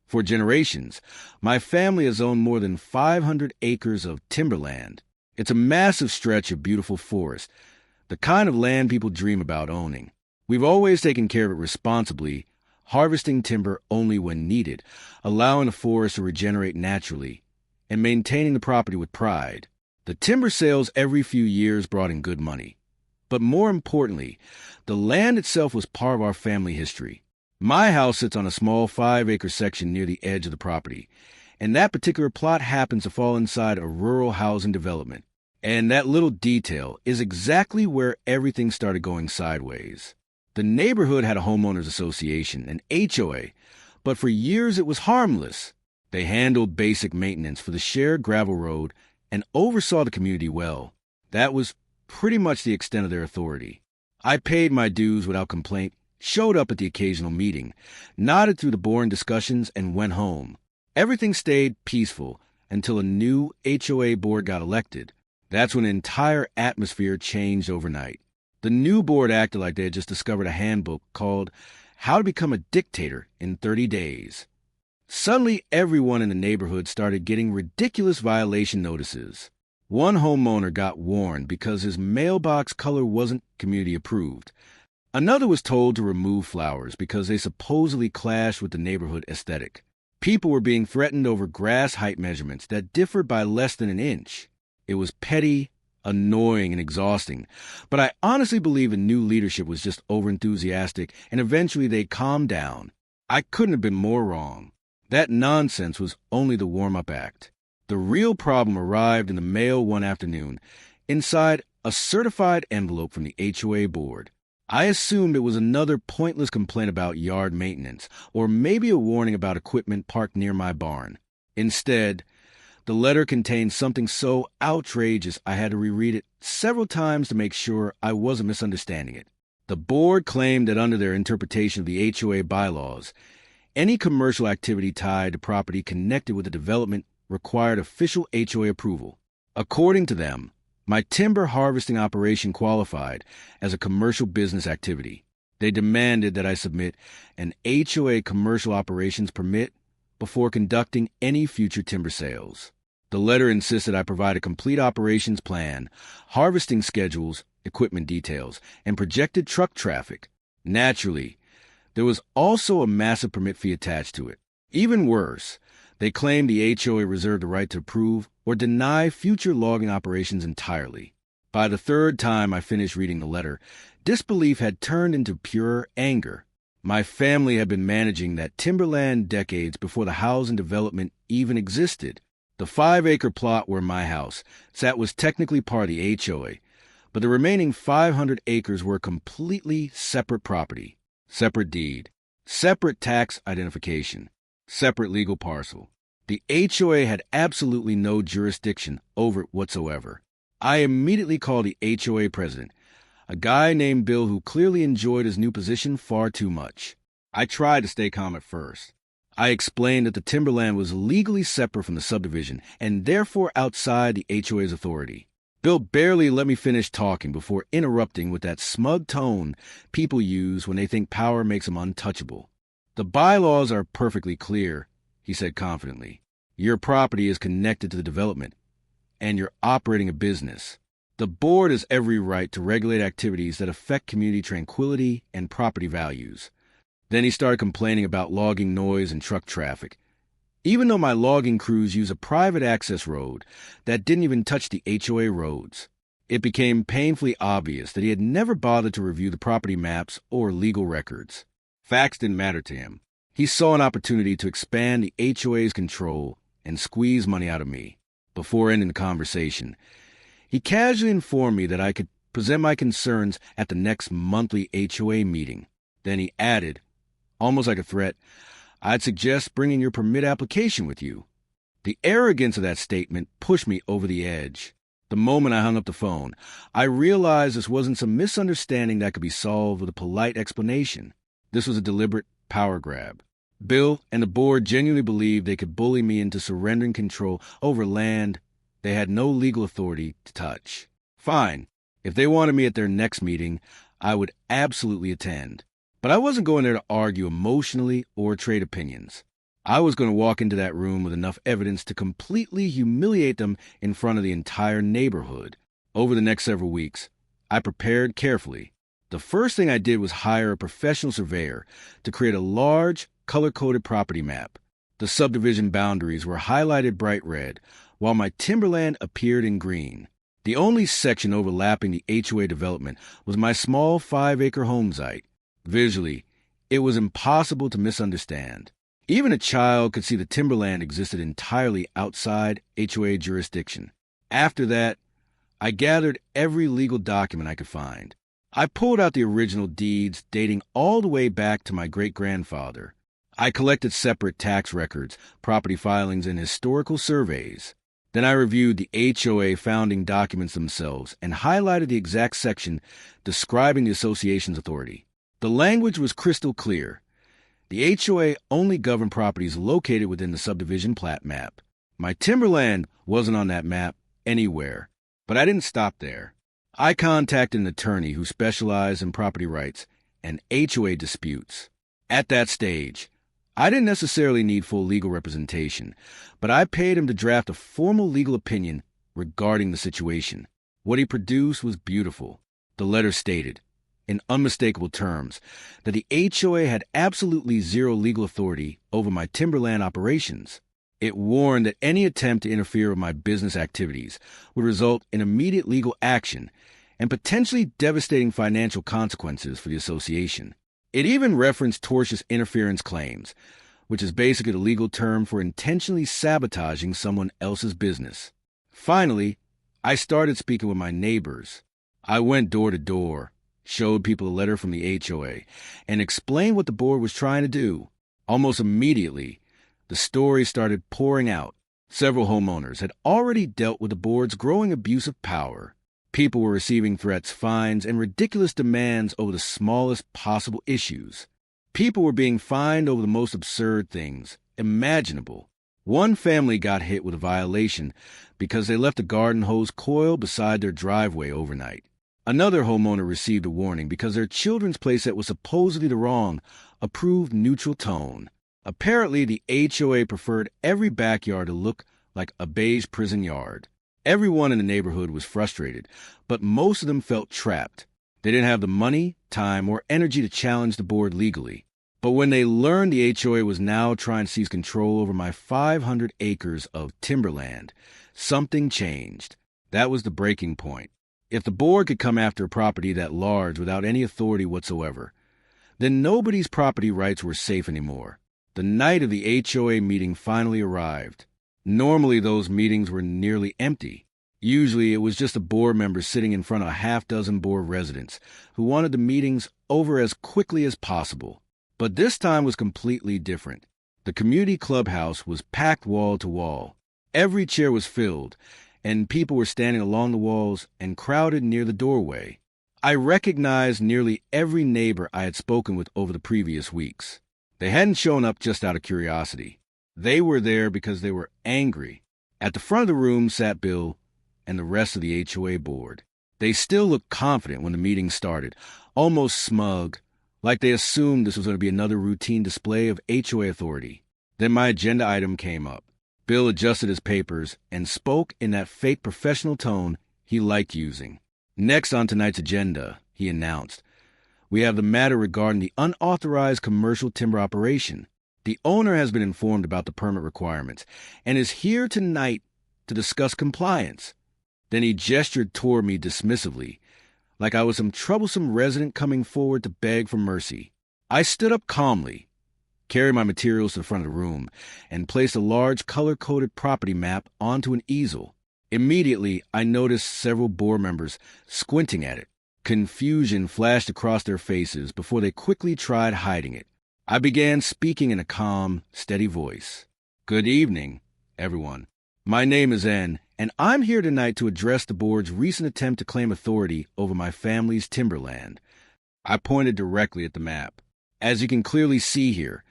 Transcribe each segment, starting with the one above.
For generations, my family has owned more than 500 acres of timberland. It's a massive stretch of beautiful forest, the kind of land people dream about owning. We've always taken care of it responsibly, harvesting timber only when needed, allowing the forest to regenerate naturally, and maintaining the property with pride. The timber sales every few years brought in good money. But more importantly, the land itself was part of our family history. My house sits on a small 5-acre section near the edge of the property, and that particular plot happens to fall inside a rural housing development. And that little detail is exactly where everything started going sideways. The neighborhood had a homeowners association, an HOA, but for years it was harmless. They handled basic maintenance for the shared gravel road and oversaw the community well. That was pretty much the extent of their authority. I paid my dues without complaint, showed up at the occasional meeting, nodded through the boring discussions, and went home. Everything stayed peaceful until a new HOA board got elected. That's when the entire atmosphere changed overnight. The new board acted like they had just discovered a handbook called How to Become a Dictator in 30 Days. Suddenly, everyone in the neighborhood started getting ridiculous violation notices. One homeowner got warned because his mailbox color wasn't community approved. Another was told to remove flowers because they supposedly clashed with the neighborhood aesthetic. People were being threatened over grass height measurements that differed by less than an inch. It was petty, annoying, and exhausting, but I honestly believe the new leadership was just overenthusiastic, and eventually they calmed down. I couldn't have been more wrong. That nonsense was only the warm-up act. The real problem arrived in the mail one afternoon, inside a certified envelope from the HOA board. I assumed it was another pointless complaint about yard maintenance, or maybe a warning about equipment parked near my barn. Instead, the letter contained something so outrageous I had to reread it several times to make sure I wasn't misunderstanding it. The board claimed that under their interpretation of the HOA bylaws, any commercial activity tied to property connected with the development required official HOA approval. According to them, my timber harvesting operation qualified as a commercial business activity. They demanded that I submit an HOA commercial operations permit before conducting any future timber sales. The letter insisted I provide a complete operations plan, harvesting schedules, equipment details, and projected truck traffic. Naturally, there was also a massive permit fee attached to it. Even worse, they claimed the HOA reserved the right to approve or deny future logging operations entirely. By the third time I finished reading the letter, disbelief had turned into pure anger. My family had been managing that timberland decades before the housing development even existed. The 5-acre plot where my house sat was technically part of the HOA, but the remaining 500 acres were completely separate property, separate deed, separate tax identification, separate legal parcel. The HOA had absolutely no jurisdiction over it whatsoever. I immediately called the HOA president, a guy named Bill who clearly enjoyed his new position far too much. I tried to stay calm at first. I explained that the timberland was legally separate from the subdivision and therefore outside the HOA's authority. Bill barely let me finish talking before interrupting with that smug tone people use when they think power makes them untouchable. The bylaws are perfectly clear, he said confidently. Your property is connected to the development, and you're operating a business. The board has every right to regulate activities that affect community tranquility and property values. Then he started complaining about logging noise and truck traffic. Even though my logging crews use a private access road that didn't even touch the HOA roads, it became painfully obvious that he had never bothered to review the property maps or legal records. Facts didn't matter to him. He saw an opportunity to expand the HOA's control and squeeze money out of me. Before ending the conversation, he casually informed me that I could present my concerns at the next monthly HOA meeting. Then he added, almost like a threat, I'd suggest bringing your permit application with you. The arrogance of that statement pushed me over the edge. The moment I hung up the phone, I realized this wasn't some misunderstanding that could be solved with a polite explanation. This was a deliberate power grab. Bill and the board genuinely believed they could bully me into surrendering control over land they had no legal authority to touch. Fine. If they wanted me at their next meeting, I would absolutely attend. But I wasn't going there to argue emotionally or trade opinions. I was going to walk into that room with enough evidence to completely humiliate them in front of the entire neighborhood. Over the next several weeks, I prepared carefully. The first thing I did was hire a professional surveyor to create a large, color-coded property map. The subdivision boundaries were highlighted bright red, while my timberland appeared in green. The only section overlapping the HOA development was my small 5-acre home site. Visually, it was impossible to misunderstand. Even a child could see the timberland existed entirely outside HOA jurisdiction. After that, I gathered every legal document I could find. I pulled out the original deeds dating all the way back to my great-grandfather. I collected separate tax records, property filings, and historical surveys. Then I reviewed the HOA founding documents themselves and highlighted the exact section describing the association's authority. The language was crystal clear. The HOA only governed properties located within the subdivision plat map. My timberland wasn't on that map anywhere, but I didn't stop there. I contacted an attorney who specialized in property rights and HOA disputes. At that stage, I didn't necessarily need full legal representation, but I paid him to draft a formal legal opinion regarding the situation. What he produced was beautiful. The letter stated, in unmistakable terms, that the HOA had absolutely zero legal authority over my timberland operations. It warned that any attempt to interfere with my business activities would result in immediate legal action and potentially devastating financial consequences for the association. It even referenced tortious interference claims, which is basically the legal term for intentionally sabotaging someone else's business. Finally, I started speaking with my neighbors. I went door to door, showed people a letter from the HOA, and explained what the board was trying to do. Almost immediately, the story started pouring out. Several homeowners had already dealt with the board's growing abuse of power. People were receiving threats, fines, and ridiculous demands over the smallest possible issues. People were being fined over the most absurd things imaginable. One family got hit with a violation because they left a garden hose coil beside their driveway overnight. Another homeowner received a warning because their children's playset was supposedly the wrong, approved neutral tone. Apparently, the HOA preferred every backyard to look like a beige prison yard. Everyone in the neighborhood was frustrated, but most of them felt trapped. They didn't have the money, time, or energy to challenge the board legally. But when they learned the HOA was now trying to seize control over my 500 acres of timberland, something changed. That was the breaking point. If the board could come after a property that large without any authority whatsoever, then nobody's property rights were safe anymore. The night of the HOA meeting finally arrived. Normally, those meetings were nearly empty. Usually, it was just a board member sitting in front of a half-dozen board residents who wanted the meetings over as quickly as possible. But this time was completely different. The community clubhouse was packed wall to wall. Every chair was filled, and people were standing along the walls and crowded near the doorway. I recognized nearly every neighbor I had spoken with over the previous weeks. They hadn't shown up just out of curiosity. They were there because they were angry. At the front of the room sat Bill and the rest of the HOA board. They still looked confident when the meeting started, almost smug, like they assumed this was going to be another routine display of HOA authority. Then my agenda item came up. Bill adjusted his papers and spoke in that fake professional tone he liked using. Next on tonight's agenda, he announced, we have the matter regarding the unauthorized commercial timber operation. The owner has been informed about the permit requirements and is here tonight to discuss compliance. Then he gestured toward me dismissively, like I was some troublesome resident coming forward to beg for mercy. I stood up calmly, carried my materials to the front of the room, and placed a large color-coded property map onto an easel. Immediately, I noticed several board members squinting at it. Confusion flashed across their faces before they quickly tried hiding it. I began speaking in a calm, steady voice. Good evening, everyone. My name is N, and I'm here tonight to address the board's recent attempt to claim authority over my family's timberland. I pointed directly at the map. As you can clearly see here,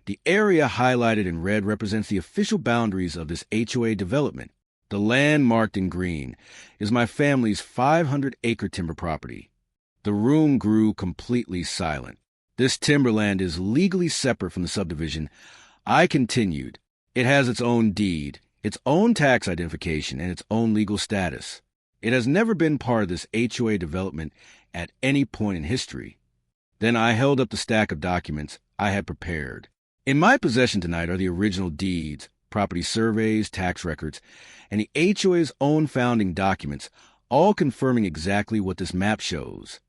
the area highlighted in red represents the official boundaries of this HOA development. The land marked in green is my family's 500-acre timber property. The room grew completely silent. This timberland is legally separate from the subdivision I continued. It has its own deed, its own tax identification, and its own legal status. It has never been part of this HOA development at any point in history. Then I held up the stack of documents I had prepared. In my possession tonight are the original deeds, property surveys, tax records, and the HOA's own founding documents, all confirming exactly what this map shows.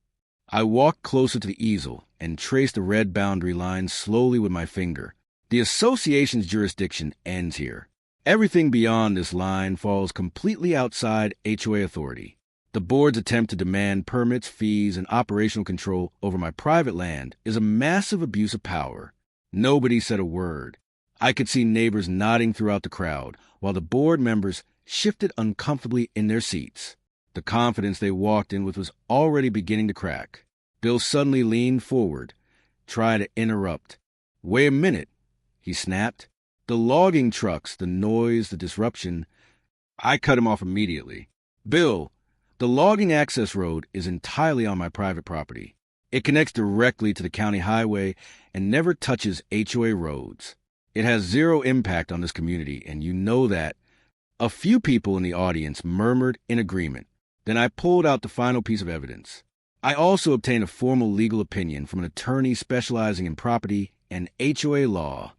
I walked closer to the easel and traced the red boundary line slowly with my finger. The association's jurisdiction ends here. Everything beyond this line falls completely outside HOA authority. The board's attempt to demand permits, fees, and operational control over my private land is a massive abuse of power. Nobody said a word. I could see neighbors nodding throughout the crowd, while the board members shifted uncomfortably in their seats. The confidence they walked in with was already beginning to crack. Bill suddenly leaned forward, tried to interrupt. "Wait a minute," he snapped. "The logging trucks, the noise, the disruption." I cut him off immediately. "Bill, the logging access road is entirely on my private property. It connects directly to the county highway and never touches HOA roads. It has zero impact on this community, and you know that." A few people in the audience murmured in agreement. Then I pulled out the final piece of evidence. I also obtained a formal legal opinion from an attorney specializing in property and HOA law.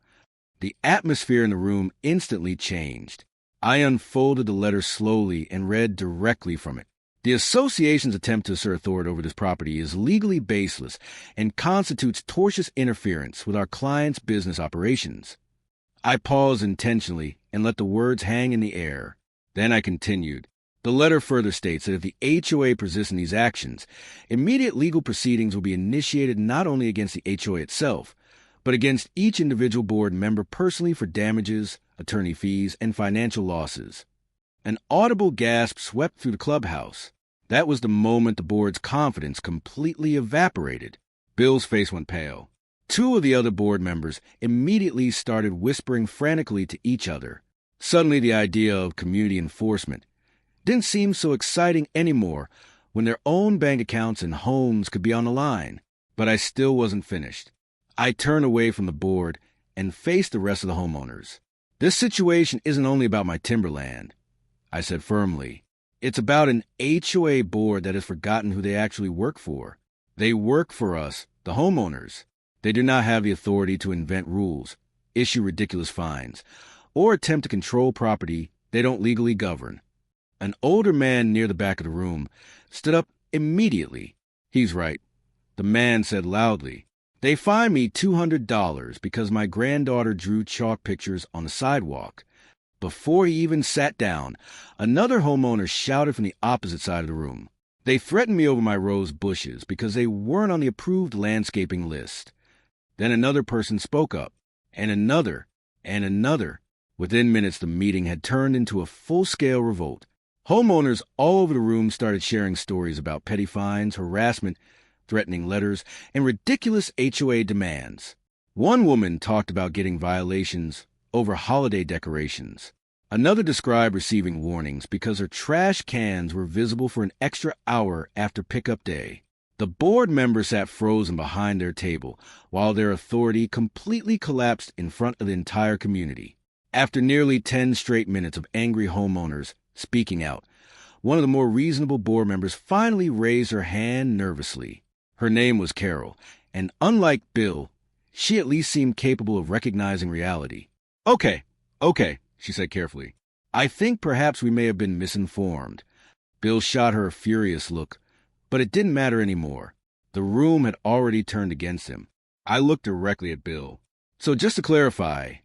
The atmosphere in the room instantly changed. I unfolded the letter slowly and read directly from it. The association's attempt to assert authority over this property is legally baseless and constitutes tortious interference with our client's business operations. I paused intentionally and let the words hang in the air. Then I continued. The letter further states that if the HOA persists in these actions, immediate legal proceedings will be initiated not only against the HOA itself, but against each individual board member personally for damages, attorney fees, and financial losses. An audible gasp swept through the clubhouse. That was the moment the board's confidence completely evaporated. Bill's face went pale. Two of the other board members immediately started whispering frantically to each other. Suddenly, the idea of community enforcement didn't seem so exciting anymore when their own bank accounts and homes could be on the line. But I still wasn't finished. I turned away from the board and faced the rest of the homeowners. "This situation isn't only about my timberland," I said firmly. "It's about an HOA board that has forgotten who they actually work for. They work for us, the homeowners. They do not have the authority to invent rules, issue ridiculous fines, or attempt to control property they don't legally govern." An older man near the back of the room stood up immediately. "He's right," the man said loudly. "They fined me $200 because my granddaughter drew chalk pictures on the sidewalk." Before he even sat down, another homeowner shouted from the opposite side of the room. "They threatened me over my rose bushes because they weren't on the approved landscaping list." Then another person spoke up, and another, and another. Within minutes, the meeting had turned into a full-scale revolt. Homeowners all over the room started sharing stories about petty fines, harassment, threatening letters, and ridiculous HOA demands. One woman talked about getting violations over holiday decorations. Another described receiving warnings because her trash cans were visible for an extra hour after pickup day. The board members sat frozen behind their table, while their authority completely collapsed in front of the entire community. After nearly 10 straight minutes of angry homeowners speaking out, one of the more reasonable board members finally raised her hand nervously. Her name was Carol, and unlike Bill, she at least seemed capable of recognizing reality. Okay, she said carefully. "I think perhaps we may have been misinformed." Bill shot her a furious look, but it didn't matter anymore. The room had already turned against him. I looked directly at Bill. "So just to clarify,"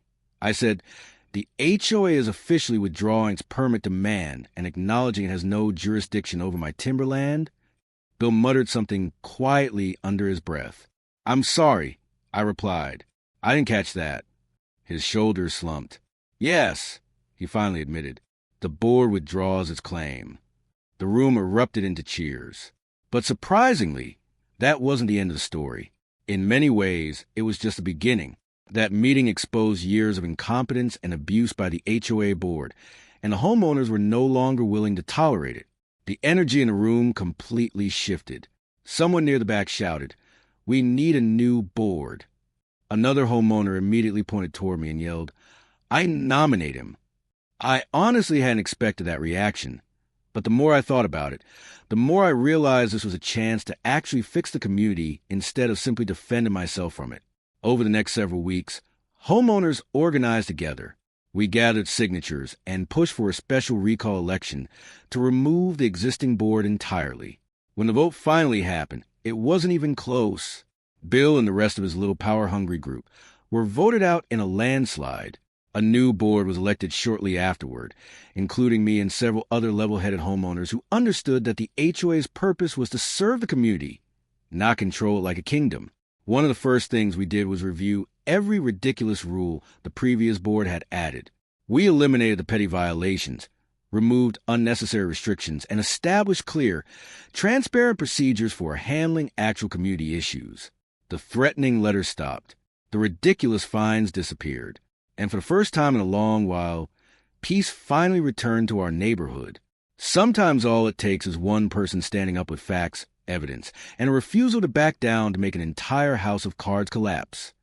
I said, "the HOA is officially withdrawing its permit demand and acknowledging it has no jurisdiction over my timberland?" Bill muttered something quietly under his breath. "I'm sorry," I replied. "I didn't catch that." His shoulders slumped. "Yes," he finally admitted. "The board withdraws its claim." The room erupted into cheers. But surprisingly, that wasn't the end of the story. In many ways, it was just the beginning. That meeting exposed years of incompetence and abuse by the HOA board, and the homeowners were no longer willing to tolerate it. The energy in the room completely shifted. Someone near the back shouted, "We need a new board." Another homeowner immediately pointed toward me and yelled, "I nominate him." I honestly hadn't expected that reaction, but the more I thought about it, the more I realized this was a chance to actually fix the community instead of simply defending myself from it. Over the next several weeks, homeowners organized together. We gathered signatures and pushed for a special recall election to remove the existing board entirely. When the vote finally happened, it wasn't even close. Bill and the rest of his little power-hungry group were voted out in a landslide. A new board was elected shortly afterward, including me and several other level-headed homeowners who understood that the HOA's purpose was to serve the community, not control it like a kingdom. One of the first things we did was review every ridiculous rule the previous board had added. We eliminated the petty violations, removed unnecessary restrictions, and established clear, transparent procedures for handling actual community issues. The threatening letters stopped. The ridiculous fines disappeared. And for the first time in a long while, peace finally returned to our neighborhood. Sometimes all it takes is one person standing up with facts, evidence, and a refusal to back down to make an entire house of cards collapse.